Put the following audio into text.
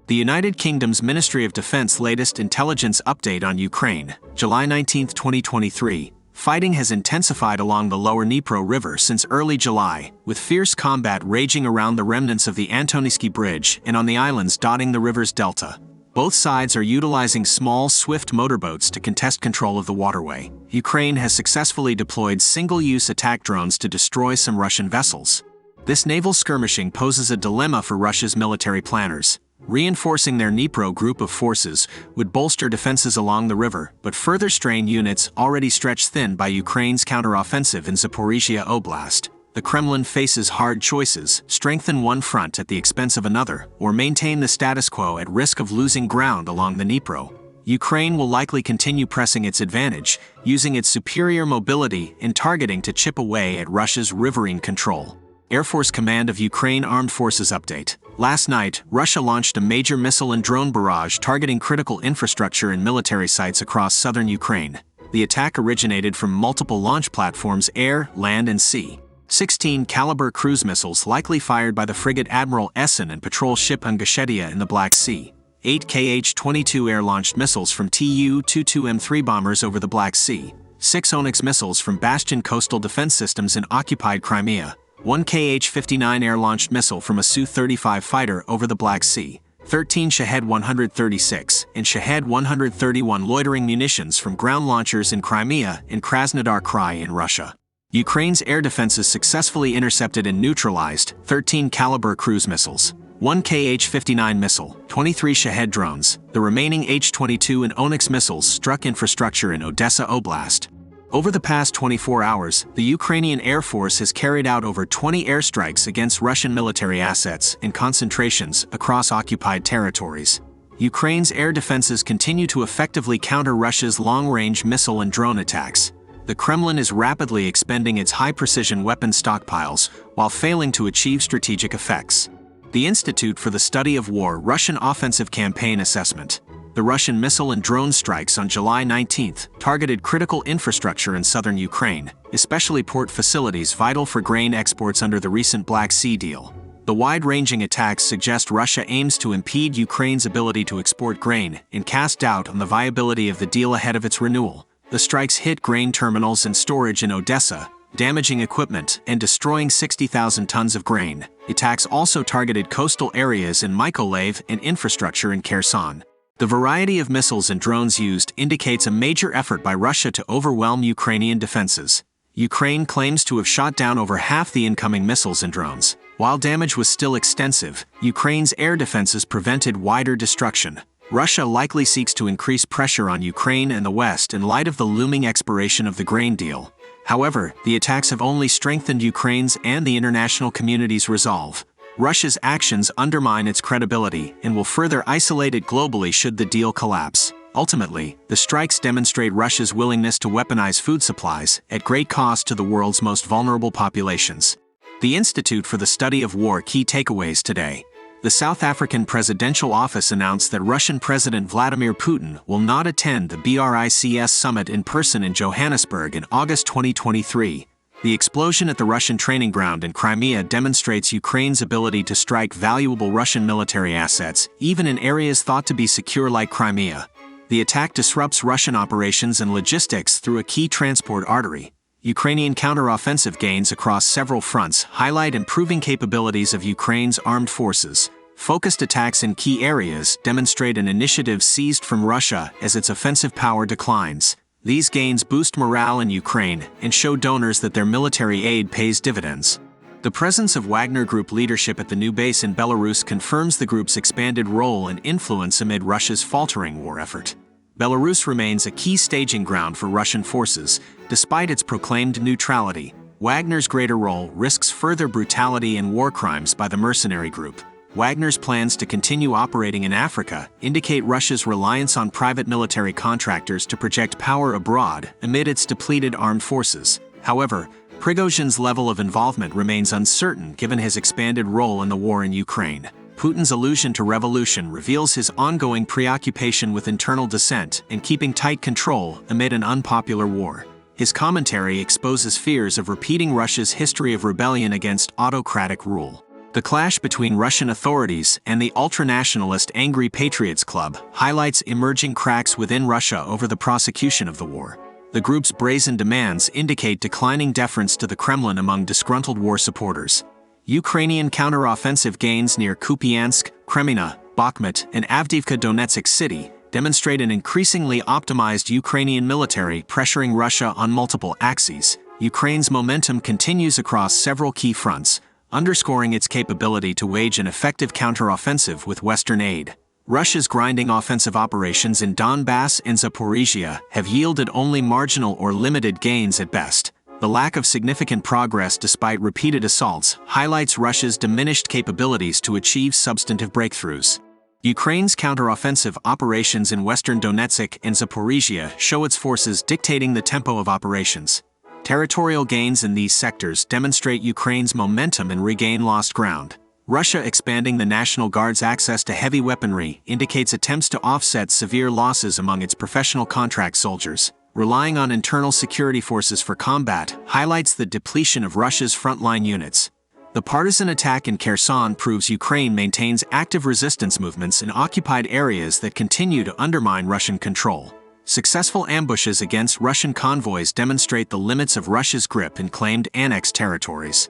The United Kingdom's Ministry of Defense latest intelligence update on Ukraine, July 19, 2023. Fighting has intensified along the lower Dnipro River since early July, with fierce combat raging around the remnants of the Antoniivsky Bridge and on the islands dotting the river's delta. Both sides are utilizing small, swift motorboats to contest control of the waterway. Ukraine has successfully deployed single-use attack drones to destroy some Russian vessels. This naval skirmishing poses a dilemma for Russia's military planners. Reinforcing their Dnipro group of forces would bolster defenses along the river, but further strain units already stretched thin by Ukraine's counteroffensive in Zaporizhzhia Oblast. The Kremlin faces hard choices: strengthen one front at the expense of another, or maintain the status quo at risk of losing ground along the Dnipro. Ukraine will likely continue pressing its advantage, using its superior mobility and targeting to chip away at Russia's riverine control. Air Force Command of Ukraine Armed Forces update. Last night, Russia launched a major missile and drone barrage targeting critical infrastructure and military sites across southern Ukraine. The attack originated from multiple launch platforms, air, land, and sea. 16 caliber cruise missiles likely fired by the frigate Admiral Essen and patrol ship Ingushetia in the Black Sea. 8 Kh-22 air-launched missiles from Tu-22M3 bombers over the Black Sea. 6 Onyx missiles from Bastion coastal defense systems in occupied Crimea. 1 Kh-59 air-launched missile from a Su-35 fighter over the Black Sea. 13 Shahed-136 and Shahed-131 loitering munitions from ground launchers in Crimea and Krasnodar Krai in Russia. Ukraine's air defenses successfully intercepted and neutralized 13 caliber cruise missiles, 1 Kh-59 missile, 23 Shahed drones. The remaining H-22 and Onyx missiles struck infrastructure in Odessa Oblast. Over the past 24 hours, the Ukrainian Air Force has carried out over 20 airstrikes against Russian military assets and concentrations across occupied territories. Ukraine's air defenses continue to effectively counter Russia's long-range missile and drone attacks. The Kremlin is rapidly expending its high-precision weapon stockpiles while failing to achieve strategic effects. The Institute for the Study of War Russian Offensive Campaign Assessment. The Russian missile and drone strikes on July 19 targeted critical infrastructure in southern Ukraine, especially port facilities vital for grain exports under the recent Black Sea deal. The wide-ranging attacks suggest Russia aims to impede Ukraine's ability to export grain and cast doubt on the viability of the deal ahead of its renewal. The strikes hit grain terminals and storage in Odessa, damaging equipment and destroying 60,000 tons of grain. Attacks also targeted coastal areas in Mykolaiv and infrastructure in Kherson. The variety of missiles and drones used indicates a major effort by Russia to overwhelm Ukrainian defenses. Ukraine claims to have shot down over half the incoming missiles and drones. While damage was still extensive, Ukraine's air defenses prevented wider destruction. Russia likely seeks to increase pressure on Ukraine and the West in light of the looming expiration of the grain deal. However, the attacks have only strengthened Ukraine's and the international community's resolve. Russia's actions undermine its credibility and will further isolate it globally should the deal collapse. Ultimately, the strikes demonstrate Russia's willingness to weaponize food supplies at great cost to the world's most vulnerable populations. The Institute for the Study of War key takeaways today. The South African Presidential Office announced that Russian President Vladimir Putin will not attend the BRICS summit in person in Johannesburg in August 2023. The explosion at the Russian training ground in Crimea demonstrates Ukraine's ability to strike valuable Russian military assets, even in areas thought to be secure like Crimea. The attack disrupts Russian operations and logistics through a key transport artery. Ukrainian counteroffensive gains across several fronts highlight improving capabilities of Ukraine's armed forces. Focused attacks in key areas demonstrate an initiative seized from Russia as its offensive power declines. These gains boost morale in Ukraine and show donors that their military aid pays dividends. The presence of Wagner Group leadership at the new base in Belarus confirms the group's expanded role and influence amid Russia's faltering war effort. Belarus remains a key staging ground for Russian forces, despite its proclaimed neutrality. Wagner's greater role risks further brutality and war crimes by the mercenary group. Wagner's plans to continue operating in Africa indicate Russia's reliance on private military contractors to project power abroad amid its depleted armed forces. However, Prigozhin's level of involvement remains uncertain given his expanded role in the war in Ukraine. Putin's allusion to revolution reveals his ongoing preoccupation with internal dissent and keeping tight control amid an unpopular war. His commentary exposes fears of repeating Russia's history of rebellion against autocratic rule. The clash between Russian authorities and the ultranationalist Angry Patriots Club highlights emerging cracks within Russia over the prosecution of the war. The group's brazen demands indicate declining deference to the Kremlin among disgruntled war supporters. Ukrainian counteroffensive gains near Kupyansk, Kreminna, Bakhmut and Avdiivka Donetsk city demonstrate an increasingly optimized Ukrainian military pressuring Russia on multiple axes. Ukraine's momentum continues across several key fronts, underscoring its capability to wage an effective counteroffensive with Western aid. Russia's grinding offensive operations in Donbas and Zaporizhzhia have yielded only marginal or limited gains at best. The lack of significant progress despite repeated assaults highlights Russia's diminished capabilities to achieve substantive breakthroughs. Ukraine's counteroffensive operations in western Donetsk and Zaporizhzhia show its forces dictating the tempo of operations. Territorial gains in these sectors demonstrate Ukraine's momentum and regain lost ground. Russia expanding the National Guard's access to heavy weaponry indicates attempts to offset severe losses among its professional contract soldiers. Relying on internal security forces for combat highlights the depletion of Russia's frontline units. The partisan attack in Kherson proves Ukraine maintains active resistance movements in occupied areas that continue to undermine Russian control. Successful ambushes against Russian convoys demonstrate the limits of Russia's grip in claimed annexed territories.